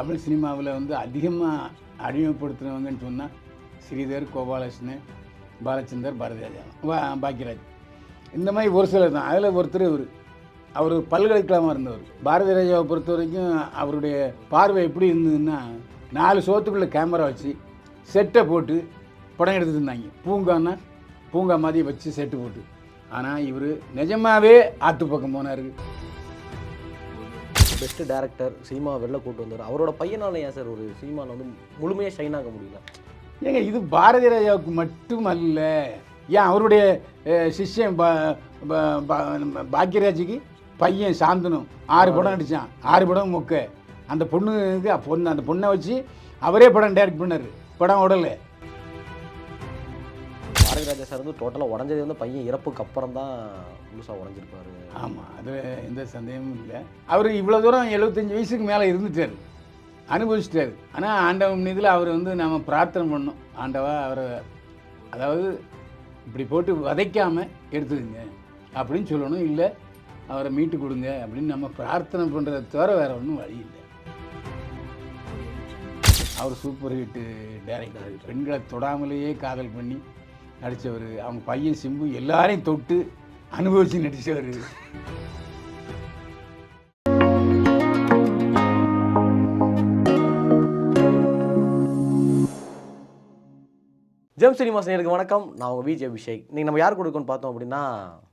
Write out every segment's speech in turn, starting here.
தமிழ் சினிமாவில் வந்து அதிகமாக அடிமைப்படுத்துனவங்கன்னு சொன்னால் ஸ்ரீதர், கோபாலகிருஷ்ணன், பாலச்சந்தர், பாரதிராஜா, பாக்கியராஜ், இந்த மாதிரி ஒரு சிலர் தான். அதில் ஒருத்தர் அவர் பல்கலைக்கழகமாக இருந்தவர். பாரதிராஜாவை பொறுத்த வரைக்கும் அவருடைய பார்வை எப்படி இருந்ததுன்னா, 4 சோத்துக்குள்ளே கேமரா வச்சு செட்டை போட்டு படம் எடுத்துட்டு இருந்தாங்க. பூங்கா மாதிரி வச்சு செட்டு போட்டு. ஆனால் இவர் நிஜமாகவே ஆற்று பக்கம் போனார். பெஸ்ட் டேரக்டர் சினிமா வெளில கூட்டு வந்தார். அவரோட பையனால ஏன் சார் ஒரு சினிமாவில் வந்து முழுமையாக ஷைன் ஆக முடியல? ஏங்க, இது பாரதி ராஜாவுக்கு மட்டுமல்ல. ஏன் அவருடைய சிஷ்யன் பாக்கியராஜுக்கு பையன் சாந்தனும் 6 படம் நடித்தான். 6 படம் மொக்க. அந்த அந்த பொண்ணை வச்சு அவரே படம் டைரக்ட் பண்ணார். படம் உடலை. பாரதிராஜா சார் வந்து டோட்டலாக உடஞ்சது வந்து பையன் இறப்புக்கு அப்புறம் தான் முழுசாக உடஞ்சிருப்பாரு. ஆமாம், அது எந்த சந்தேகமும் இல்லை. அவர் இவ்வளோ தூரம் 75 வயசுக்கு மேலே இருந்துட்டார், அனுபவிச்சிட்டார். ஆனால் ஆண்டவன் இதில் அவர் வந்து நம்ம பிரார்த்தனை பண்ணோம், ஆண்டவா அவரை அதாவது இப்படி போட்டு வதைக்காமல் எடுத்துதுங்க அப்படின்னு சொல்லணும். இல்லை அவரை மீட்டு கொடுங்க அப்படின்னு நம்ம பிரார்த்தனை பண்ணுறதை தவிர வேறு ஒன்றும் வழி இல்லை. அவர் சூப்பர் ஹிட்டு டைரக்டர். பெண்களை தொடாமலேயே காதல் பண்ணி நடித்தவர். அவங்க பையன் சிம்பு எல்லாரையும் தொட்டு அனுபவித்து நடித்தவர். ஜெம் சினிமாஸ் நேயர்களுக்கு வணக்கம். நான் உங்கள் விஜய் அபிஷேக். நீங்கள் நம்ம யார் கொடுக்கணும்னு பார்த்தோம் அப்படின்னா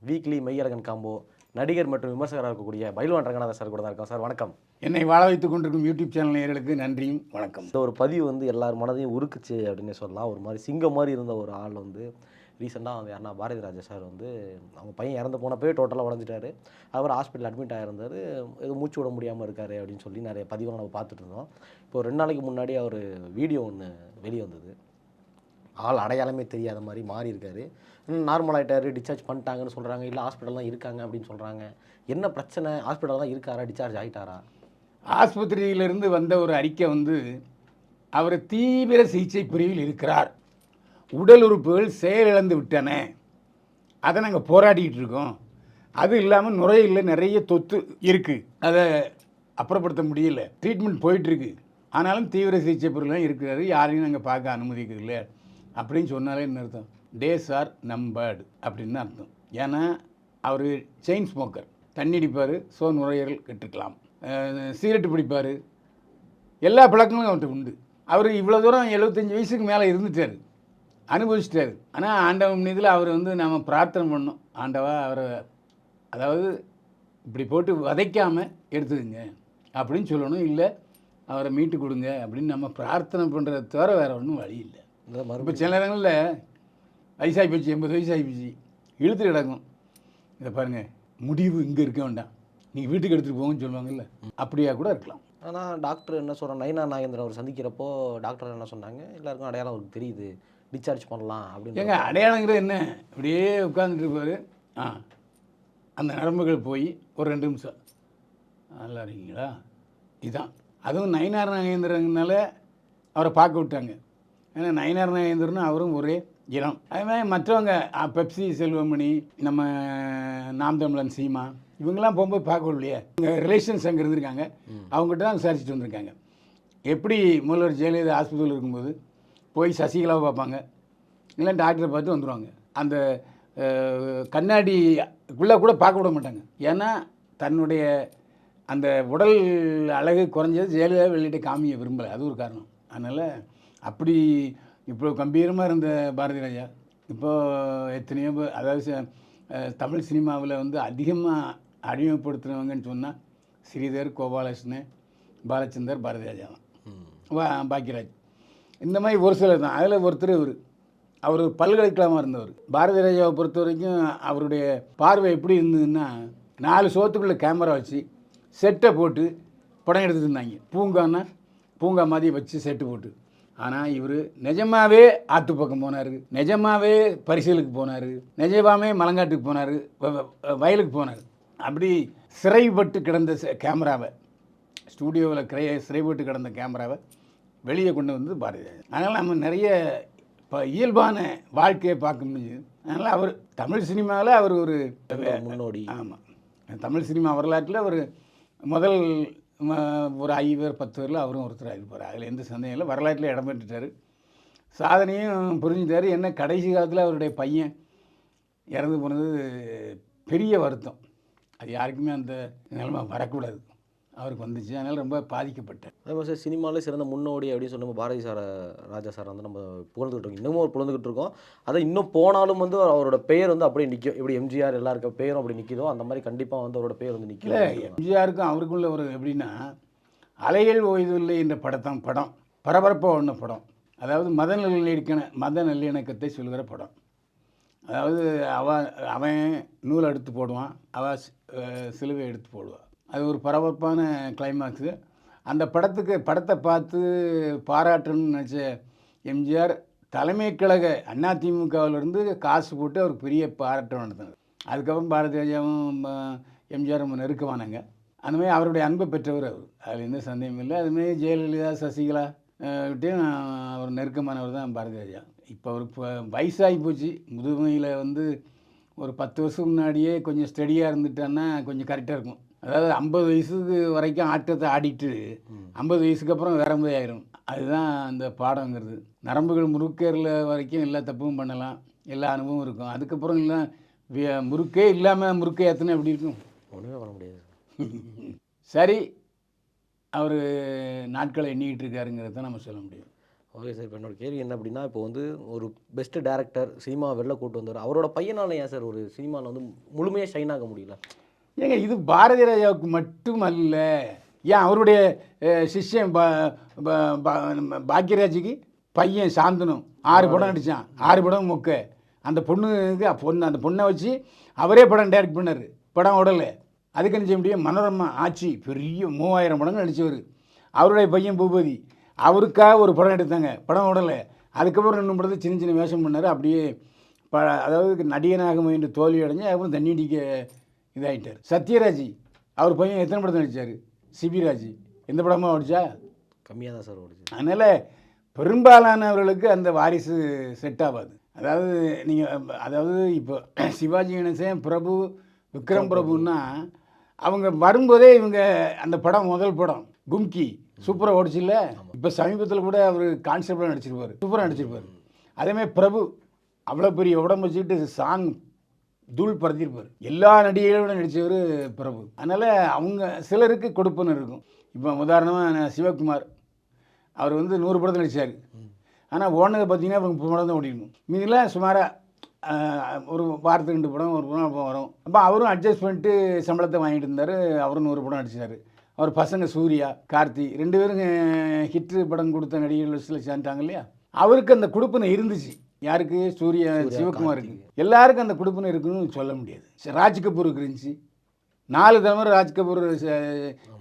வீக்லி மெய்யழகன் காம்போ நடிகர் மற்றும் விமர்சகராக இருக்கக்கூடிய பைல்வான் ரங்கநாதன் சார் கூட தான் இருக்கோம். சார் வணக்கம். என்னை வாழ வைத்துக் கொண்டிருக்கும் யூடியூப் சேனல் நேயர்களுக்கு நன்றியும் வணக்கம். இந்த ஒரு பதிவு வந்து எல்லார் மனதையும் உருக்குச்சு அப்படின்னு சொல்லலாம். ஒரு மாதிரி சிங்கம் மாதிரி இருந்த ஒரு ஆள் வந்து ரீசெண்டாக வந்து யாருன்னா பாரதிராஜா சார் வந்து அவங்க பையன் இறந்து போனப்போ டோட்டலாக உடஞ்சிட்டாரு. அவர் ஹாஸ்பிட்டல் அட்மிட் ஆகிருந்தார். எதுவும் மூச்சு விட முடியாமல் இருக்கார் அப்படின்னு சொல்லி நிறைய பதிவுகள் நம்ம பார்த்துட்டு இருந்தோம். இப்போ 2 நாளைக்கு முன்னாடி அவர் வீடியோ ஒன்று வெளியே வந்தது. ஆள் அடையாளமே தெரியாத மாதிரி மாறி இருக்காரு. நார்மல் ஆகிட்டார், டிஸ்சார்ஜ் பண்ணிட்டாங்கன்னு சொல்கிறாங்க. இல்லை ஹாஸ்பிட்டல் தான் இருக்காங்க அப்படின்னு சொல்கிறாங்க. என்ன பிரச்சனை? ஹாஸ்பிட்டல் தான் இருக்காரா, டிஸ்சார்ஜ் ஆகிட்டாரா? ஆஸ்பத்திரியிலிருந்து வந்த ஒரு அறிக்கை வந்து அவர் தீவிர சிகிச்சை பிரிவில் இருக்கிறார், உடல் உறுப்புகள் செயலிழந்து விட்டன, அதை நாங்கள் போராடிக்கிட்டு இருக்கோம், அது இல்லாமல் நுரையீரலில் நிறைய தொத்து இருக்குது, அதை அப்புறப்படுத்த முடியல, ட்ரீட்மெண்ட் போயிட்டுருக்கு, ஆனாலும் தீவிர சிகிச்சை பிரிவில் இருக்கிறாரு, யாரையும் நாங்கள் பார்க்க அனுமதிக்கிறதில்ல அப்படின்னு சொன்னாலே என்ன அர்த்தம்? டேஸ் ஆர் நம்பர்டு அப்படின்னு அர்த்தம். ஏன்னா அவர் செயின் ஸ்மோக்கர், தண்ணி அடிப்பார், ஸோ நுரையீரல் கெட்டுக்கலாம், சிகரெட்டு பிடிப்பார், எல்லா பழக்கங்களும் அவர்கிட்ட உண்டு. அவர் இவ்வளோ தூரம் 75 வயசுக்கு மேலே இருந்துட்டார், அனுபவிச்சிட்டார். ஆனால் ஆண்டவன் இதில் அவர் வந்து நம்ம பிரார்த்தனை பண்ணோம், ஆண்டவா அவரை அதாவது இப்படி போட்டு வதைக்காமல் எடுத்துதுங்க அப்படின்னு சொல்லணும். இல்லை அவரை மீட்டு கொடுங்க அப்படின்னு நம்ம பிரார்த்தனை பண்ணுறதை தவிர வேறு ஒன்றும் வழி இல்லை. இப்போ சில இடங்களில் வயசாகி போச்சு, 80 வயசாகி போச்சு, இழுத்து கிடக்கும். இதை பாருங்கள், முடிவு இங்கே இருக்க வேண்டாம், நீங்கள் வீட்டுக்கு எடுத்துகிட்டு போங்கன்னு சொல்லுவாங்கல்ல, அப்படியா கூட இருக்கலாம். ஆனால் டாக்டர் என்ன சொல்கிறாங்க, நயினார் நாகேந்திரன் அவர் சந்திக்கிறப்போ டாக்டர் என்ன சொன்னாங்க, எல்லாருக்கும் அடையாளம் அவருக்கு தெரியுது, டிஸ்சார்ஜ் பண்ணலாம் அப்படின்னு. ஏங்க அடையாளங்கிறது என்ன? அப்படியே உட்காந்துட்டு இருப்பார், அந்த நரம்புகள் போய் ஒரு 2 நிமிஷம் நல்லா இருக்கீங்களா, இதுதான். அதுவும் நயினார் நாகேந்திரனால அவரை பார்க்க விட்டாங்க. ஏன்னா நயினார் நாகேந்திரன் அவரும் ஒரே இனம். அதுமாதிரி மற்றவங்க பெப்சி செல்வமணி, நம்ம நாம் தமிழன் சீமா, இவங்கெல்லாம் போகும்போது பார்க்க இல்லையே, இங்கே ரிலேஷன்ஸ் அங்கே இருந்திருக்காங்க, அவங்ககிட்ட தான் விசாரிச்சுட்டு வந்திருக்காங்க. எப்படி முதல்வர் ஜெயலலிதா ஆஸ்பத்திரியில் இருக்கும்போது போய் சசிகலாவை பார்ப்பாங்க, இல்லை டாக்டரை பார்த்து வந்துடுவாங்க. அந்த கண்ணாடிக்குள்ளே கூட பார்க்க விட மாட்டாங்க. ஏன்னா தன்னுடைய அந்த உடல் அழகு குறைஞ்சது ஜெயலலிதா வெளியிட்ட காமியை விரும்பலை, அது ஒரு காரணம். அதனால் அப்படி இப்போ கம்பீரமாக இருந்த பாரதி ராஜா இப்போது எத்தனையோ அதாவது தமிழ் சினிமாவில் வந்து அதிகமாக அடிமைப்படுத்துனவங்கன்னு சொன்னால் ஸ்ரீதர், கோபாலகிருஷ்ணன், பாலச்சந்தர், பாரதிராஜா தான், பாக்கியராஜ், இந்த மாதிரி ஒரு சிலர் தான். அதில் ஒருத்தர் அவர் பல்கலைக்கழகமாக இருந்தவர். பாரதி ராஜாவை பொறுத்த வரைக்கும் அவருடைய பார்வை எப்படி இருந்ததுன்னா, 4 சோத்துக்குள்ளே கேமரா வச்சு செட்டை போட்டு படம் எடுத்துட்டு இருந்தாங்க. பூங்கா மாதிரி வச்சு செட்டு போட்டு. ஆனால் இவர் நிஜமாகவே ஆற்று பக்கம் போனார், நிஜமாகவே பரிசலுக்கு போனார், நிஜமாகவே மலங்காட்டுக்கு போனார், வயலுக்கு போனார். அப்படி சிறைப்பட்டு கிடந்த கேமராவை, ஸ்டூடியோவில் சிறைப்பட்டு கிடந்த கேமராவை வெளியே கொண்டு வந்து பாரதி. அதனால் நம்ம நிறைய இப்போ இயல்பான வாழ்க்கையை பார்க்க முடியுது. அதனால் அவர் தமிழ் சினிமாவில் அவர் ஒரு முன்னோடி. ஆமாம், தமிழ் சினிமா வரலாற்றில் அவர் முதல் ஒரு 5 பேர் 10 பேரில் அவரும் ஒருத்தராக இருப்பார். அதில் எந்த சந்தேகம் இல்லை. வரலாற்றில் இடம் பெற்றுட்டார். சாதனையும் புரிஞ்சுட்டார். என்ன கடைசி காலத்தில் அவருடைய பையன் இறந்து போனது பெரிய வருத்தம். அது யாருக்குமே அந்த நிலைமை வரக்கூடாது. அவருக்கு வந்துச்சு. அதனால் ரொம்ப பாதிக்கப்பட்டார். அதே மாதிரி சார் சினிமாவிலே சிறந்த முன்னோடி அப்படின்னு சொல்லும்போது பாரதி சார் ராஜா சார் வந்து நம்ம புகழ்ந்துகிட்டு இருக்கோம். இன்னமும் அவர் புகழ்ந்துகிட்டு இருக்கோம். அதை இன்னும் போனாலும் வந்து அவரோட பெயர் வந்து அப்படியே நிற்கும். எப்படி எம்ஜிஆர் எல்லாருக்க பெயரும் அப்படி நிற்கிதோ அந்த மாதிரி கண்டிப்பாக வந்து அவரோட பெயர் வந்து நிற்கும். இல்லை, எம்ஜிஆருக்கும் அவருக்குள்ள ஒரு எப்படின்னா, அலைகள் ஓய்வதில்லை என்ற படம் பரபரப்பாக ஒன்று படம். அதாவது மத நல்லிணக்கத்தை சொல்கிற படம். அதாவது அவன் நூல் எடுத்து போடுவான், சிலுவை எடுத்து போடுவான். அது ஒரு பரபரப்பான கிளைமாக்ஸு. அந்த படத்தை பார்த்து பாராட்டணும்னு நினச்ச எம்ஜிஆர் தலைமை கழக அதிமுகவிலேருந்து காசு போட்டு அவருக்கு பெரிய பாராட்டம் நடத்தினார். அதுக்கப்புறம் பாரதி ராஜாவும் எம்ஜிஆர் ரொம்ப நெருக்கமானாங்க. அந்தமாதிரி அவருடைய அன்பை பெற்றவர் அவர். அதில் எந்த சந்தேகமும் இல்லை. அதுமாரி ஜெயலலிதா, சசிகலா விட்டையும் அவர் நெருக்கமானவர் தான் பாரதி ராஜா. இப்போ அவருக்கு வயசாகி போச்சு. முதுமையில் வந்து ஒரு 10 வருஷம் முன்னாடியே கொஞ்சம் ஸ்டடியாக இருந்துட்டான்னா கொஞ்சம் கரெக்டாக இருக்கும். அதாவது 50 வயசுக்கு வரைக்கும் ஆட்டத்தை ஆடிட்டு 50 வயசுக்கு அப்புறம் வேற மாதிரி ஆயிரும். அதுதான் அந்த பாடங்கிறது. நரம்புகள் முறுக்கேறல வரைக்கும் எல்லா தப்பும் பண்ணலாம், எல்லா அனுபவம் இருக்கும். அதுக்கப்புறம் எல்லாம் முறுக்கே இல்லாமல் முறுக்கே ஏற்றினா எப்படி இருக்கும்? ஒன்றுமே பண்ண முடியாது. சரி, அவர் நாட்களை எண்ணிக்கிட்டு இருக்காருங்கிறத நம்ம சொல்ல முடியும். Okay sir. இப்போ என்னோட கேள்வி என்ன அப்படின்னா, இப்போ வந்து ஒரு பெஸ்ட் டேரக்டர் சினிமா வெளில கூட்டு வந்தார். அவரோட பையனால் ஏன் சார் ஒரு சினிமாவில் வந்து முழுமையாக ஷைன் ஆக முடியல? ஏங்க, இது பாரதி ராஜாவுக்கு மட்டுமல்ல. ஏன் அவருடைய சிஷ்யன் பாக்யராஜுக்கு பையன் சாந்தனும் 6 படம் நடித்தான். 6 படம் மொக்க. அந்த பொண்ணை வச்சு அவரே படம் டைரக்ட் பண்ணார். படம் உடலை. அதுக்கு என்ன செய்ய முடியும்? மனோரமா ஆட்சி பெரிய 3000 படங்கள் நடித்தவர். அவருடைய பையன் பூபதி அவருக்காக ஒரு படம் எடுத்தாங்க. படம் உடலை. அதுக்கப்புறம் 2 படத்தை சின்ன சின்ன வேஷம் பண்ணார். அப்படியே அதாவது நடிகனாக முயன்று தோல்வி அடைஞ்சு அப்புறம் தண்ணீடிக்க இதாகிட்டார். சத்யராஜ் அவர் பையன் எத்தனை படத்தை நடித்தார்? சிபிராஜ் எந்த படமாக ஓடிச்சா? கம்மியாக தான் சார் ஓடிச்சு. அதனால் பெரும்பாலானவர்களுக்கு அந்த வாரிசு செட் ஆகாது. அதாவது இப்போ சிவாஜி கணேசன், பிரபு, விக்ரம் பிரபுன்னா அவங்க வரும்போதே இவங்க அந்த படம் முதல் படம் கும்கி சூப்பராக ஓடிச்சு இல்லை? இப்போ சமீபத்தில் கூட அவர் கான்செப்டாக நடிச்சிருப்பார், சூப்பராக நடிச்சிருப்பார். அதேமாதிரி பிரபு அவ்வளோ பெரிய உடம்பு வச்சுக்கிட்டு சாங் தூள் பறத்திருப்பார். எல்லா நடிகைகளோட நடித்தவர் பிரபு. அதனால் அவங்க சிலருக்கு கொடுப்பன்னு இருக்கும். இப்போ உதாரணமாக சிவகுமார் அவர் வந்து 100 படத்தில் நடித்தார். ஆனால் ஓனதை பார்த்தீங்கன்னா அவங்க 30 படம் தான் ஓடிடணும். மீதிலாம் சுமாராக ஒரு வாரத்துக்கு 2 படம் ஒரு படம் வரும். அப்போ அவரும் அட்ஜஸ்ட் பண்ணிட்டு சம்பளத்தை வாங்கிட்டு இருந்தார். அவரும் 100 படம் நடிச்சார். அவர் பசங்க சூர்யா, கார்த்தி 2 பேரும் ஹிட்டு படம் கொடுத்த நடிகர்கள் லிஸ்ட்டில் சேர்ந்தாங்க இல்லையா? அவருக்கு அந்த கொடுப்பனை இருந்துச்சு. யாருக்கு? சிவகுமாருக்கு. எல்லாருக்கும் அந்த கொடுப்பனை இருக்குன்னு சொல்ல முடியாது. ராஜ் கபூருக்கு இருந்துச்சு. 4 தலைமுறை ராஜ் கபூர்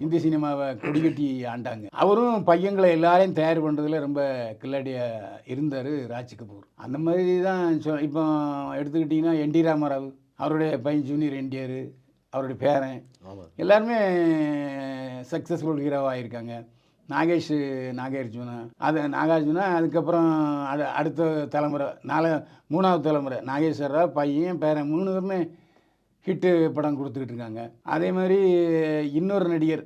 இந்திய சினிமாவை கொடிகட்டி ஆண்டாங்க. அவரும் பையங்களை எல்லாரையும் தயார் பண்ணுறதுல ரொம்ப கில்லாடியாக இருந்தார் ராஜ் கபூர். அந்த மாதிரி தான் இப்போ எடுத்துக்கிட்டிங்கன்னா என்டி ராமராவ் அவருடைய பையன் ஜூனியர் என்டிஆர், அவருடைய பேரன் எல்லாருமே சக்ஸஸ்ஃபுல் ஹீரோவாக இருக்காங்க. நாகார்ஜுனா அதுக்கப்புறம் அடுத்த தலைமுறை 3வது தலைமுறை நாகேஸ்வர ராவ் பையன் பேரன் 3 பேருமே ஹிட்டு படம் கொடுத்துக்கிட்டு இருக்காங்க. அதே மாதிரி இன்னொரு நடிகர்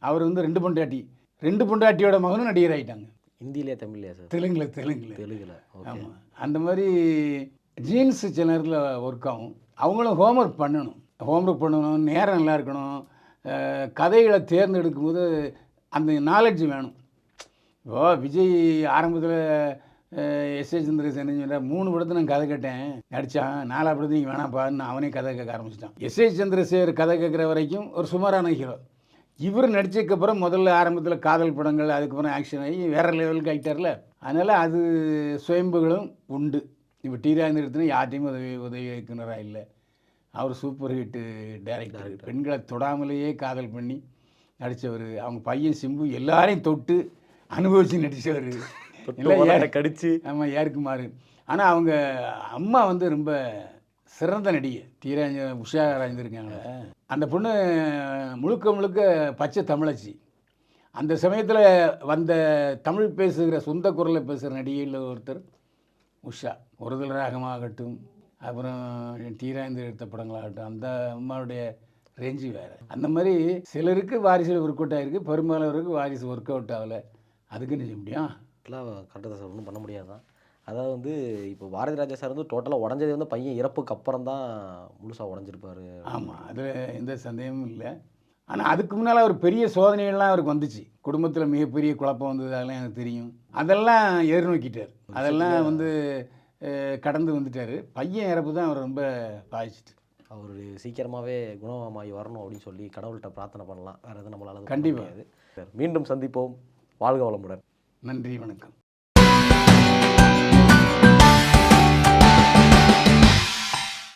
அவர் வந்து 2 பொண்டாட்டியோட மகனும் நடிகர் ஆகிட்டாங்க. ஹிந்திலே தமிழ்லையா சார்? தெலுங்கில். ஆமாம். அந்த மாதிரி ஜீன்ஸ் சில நேரத்தில் ஒர்க் ஆகும். அவங்களும் ஹோம்ஒர்க் பண்ணணும், நேரம் நல்லா இருக்கணும். கதைகளை தேர்ந்தெடுக்கும்போது அந்த நாலேஜ் வேணும். இப்போ விஜய் ஆரம்பத்தில் எஸ்ஏ சந்திரசேகரன் என்ன 3 படத்தை நான் கதை கேட்டேன், நடித்தான். 4வது படத்தை நீங்கள் வேணாப்பான்னு அவனே கதை கேட்க ஆரம்பிச்சிட்டான். எஸ்ஏ சந்திரசேகர் கதை கேட்குற வரைக்கும் ஒரு சுமாரான ஹீரோ. இவர் நடித்ததுக்கப்புறம் முதல்ல ஆரம்பத்தில் காதல் படங்கள், அதுக்கப்புறம் ஆக்ஷன் ஆகி வேறு லெவலுக்கு ஆகிட்டார்ல. அதனால் அது சுயம்புகளும் உண்டு. இப்போ டி ராஜேந்திரன் யார்ட்டையும் உதவி இயக்குனராக இல்லை. அவர் சூப்பர் ஹிட்டு டைரக்டர். பெண்களை தொடாமலேயே காதல் பண்ணி நடித்தவர். அவங்க பையன் சிம்பு எல்லாரையும் தொட்டு அனுபவித்து நடித்தவர். கடிச்சு. ஆமாம், ஏற்குமாறு. ஆனால் அவங்க அம்மா வந்து ரொம்ப சிறந்த நடிகை. உஷா ராஜேந்திருக்காங்க. அந்த பொண்ணு முழுக்க பச்சை தமிழச்சி. அந்த சமயத்தில் வந்த தமிழ் பேசுகிற சொந்த குரலில் பேசுகிற நடிகையில் ஒருத்தர் உஷா. ஒருதல் ராகமாகட்டும், அப்புறம் டி ராஜேந்தர் எடுத்த படங்களாகட்டும், அந்த அம்மாவுடைய ரேஞ்சு வேறு. அந்த மாதிரி சிலருக்கு வாரிசு ஒர்க் அவுட் ஆகிருக்கு, பெரும்பாலானவருக்கு வாரிசு ஒர்க் அவுட் ஆகலை. அதுக்கு என்ன செய்ய முடியும்? கரெக்டாக தான் சார், ஒன்றும் பண்ண முடியாதான். அதாவது வந்து இப்போ பாரதி ராஜா சார் வந்து டோட்டலாக உடஞ்சதே வந்து பையன் இறப்புக்கு அப்புறம் தான் முழுசாக உடஞ்சிருப்பாரு. ஆமாம், அதில் எந்த சந்தேகமும் இல்லை. ஆனால் அதுக்கு முன்னால் அவர் பெரிய சோதனைகள்லாம் அவருக்கு வந்துச்சு. குடும்பத்தில் மிகப்பெரிய குழப்பம் வந்தது, அதெல்லாம் எனக்கு தெரியும். அதெல்லாம் எதிர்நோக்கிட்டார். அதெல்லாம் வந்து கடந்து வந்துட்டார். பையன் இறப்பு தான் அவர் ரொம்ப பாதிச்சிட்டு. அவர் சீக்கிரமாகவே குணமாகி வரணும் அப்படின்னு சொல்லி கடவுள்கிட்ட பிரார்த்தனை பண்ணலாம். வேறு எதுவும் நம்மளால் கண்டிப்பாக. முடியாது. மீண்டும் சந்திப்போம். வாழ்க வளமுடன். நன்றி, வணக்கம்.